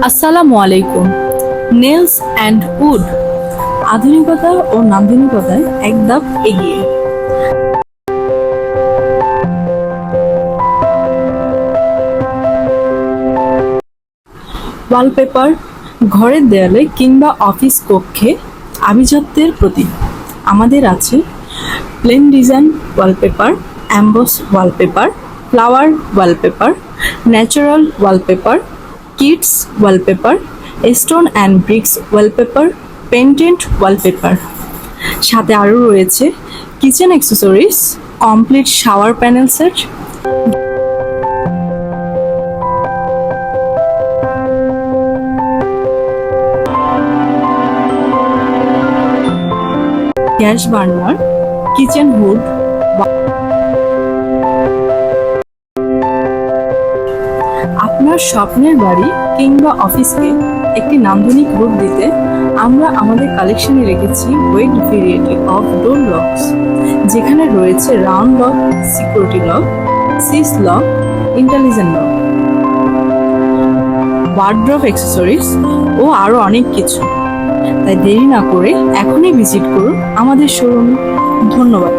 আসসালামু আলাইকুম। Nails and would আধুনিকতা ও নান্দনিকতায় এক ধাপ এগিয়ে। ওয়ালপেপার ঘরের দেয়ালে কিংবা অফিস কক্ষে আভিজাত্যের প্রতীক। আমাদের আছে plain design wallpaper, emboss wallpaper, flower wallpaper, natural wallpaper, kids wallpaper, stone and bricks wallpaper, painted wallpaper. সাথে আরও রয়েছে kitchen accessories, complete shower panel set, gas burner, kitchen hood. আপনার স্বপ্নের বাড়ি কিংবা অফিসকে একটি নান্দনিক রূপ দিতে আমরা আমাদের কালেকশনে রেখেছি wide variant of door locks, যেখানে রয়েছে রাউন্ড লক, সিকিউরিটি লক, সিস lock, intelligent lock, wardrobe accessories ও আরও অনেক কিছু। তাই দেরি না করে এখনই ভিজিট করুন আমাদের শোরুমে। ধন্যবাদ।